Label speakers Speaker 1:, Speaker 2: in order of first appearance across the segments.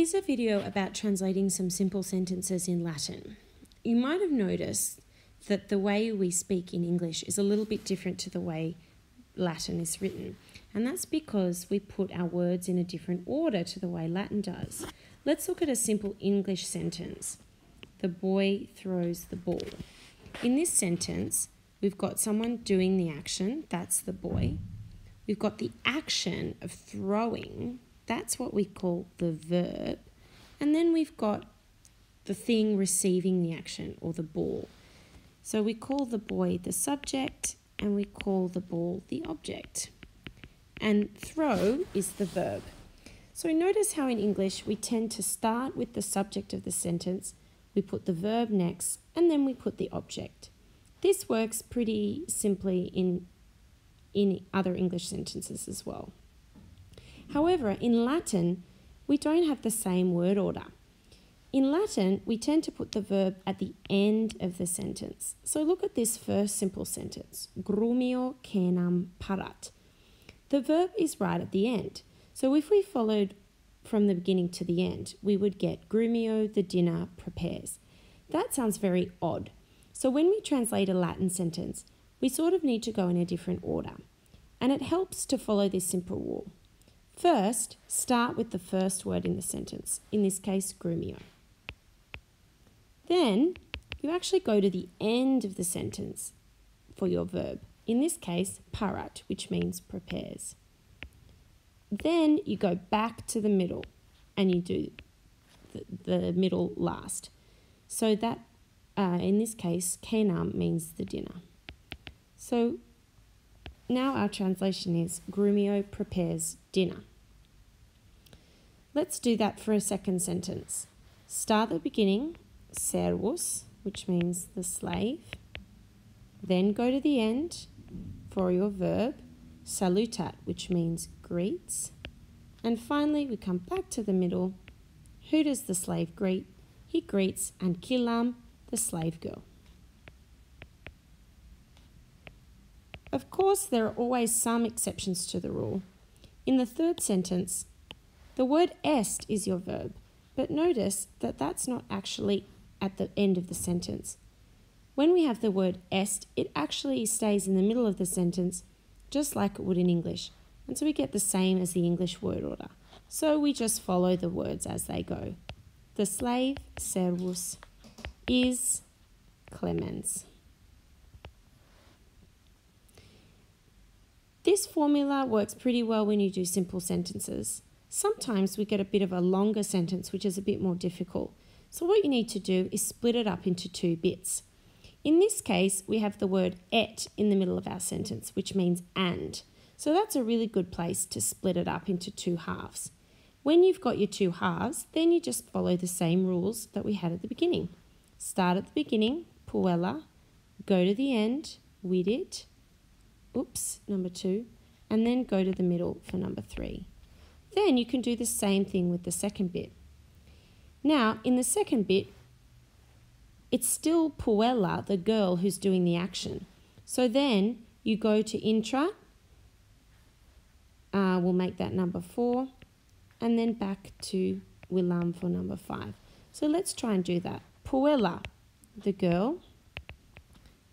Speaker 1: Here's a video about translating some simple sentences in Latin. You might have noticed that the way we speak in English is a little bit different to the way Latin is written, and that's because we put our words in a different order to the way Latin does. Let's look at a simple English sentence. The boy throws the ball. In this sentence, we've got someone doing the action, that's the boy. We've got the action of throwing, that's what we call the verb. And then we've got the thing receiving the action, or the ball. So we call the boy the subject and we call the ball the object. And throw is the verb. So notice how in English we tend to start with the subject of the sentence, we put the verb next, and then we put the object. This works pretty simply in other English sentences as well. However, in Latin, we don't have the same word order. In Latin, we tend to put the verb at the end of the sentence. So look at this first simple sentence, grumio cenam parat. The verb is right at the end. So if we followed from the beginning to the end, we would get grumio, the dinner, prepares. That sounds very odd. So when we translate a Latin sentence, we sort of need to go in a different order. And it helps to follow this simple rule. First, start with the first word in the sentence, in this case, grumio. Then, you actually go to the end of the sentence for your verb, in this case, parat, which means prepares. Then you go back to the middle and you do the middle last. So that, in this case, cenam means the dinner. So now our translation is grumio prepares dinner. Let's do that for a second sentence. Start at the beginning, servus, which means the slave. Then go to the end for your verb, salutat, which means greets. And finally, we come back to the middle. Who does the slave greet? He greets Anchilam, the slave girl. Of course, there are always some exceptions to the rule. In the third sentence, the word est is your verb, but notice that that's not actually at the end of the sentence. When we have the word est, it actually stays in the middle of the sentence, just like it would in English. And so we get the same as the English word order. So we just follow the words as they go. The slave, servus, is clemens. This formula works pretty well when you do simple sentences. Sometimes we get a bit of a longer sentence, which is a bit more difficult. So what you need to do is split it up into two bits. In this case, we have the word et in the middle of our sentence, which means and. So that's a really good place to split it up into two halves. When you've got your two halves, then you just follow the same rules that we had at the beginning. Start at the beginning, puella, go to the end, vidit, number 2, and then go to the middle for number 3. Then you can do the same thing with the second bit. Now, in the second bit, it's still puella, the girl who's doing the action. So then you go to intra, we'll make that number 4, and then back to willam for number 5. So let's try and do that. Puella, the girl.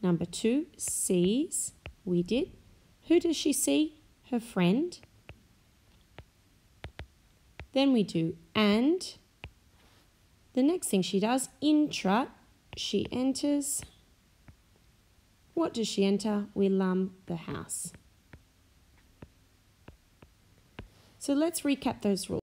Speaker 1: Number 2, sees, we did. Who does she see? Her friend. Then we do and. The next thing she does, intra, she enters. What does she enter? Willam, the house. So let's recap those rules.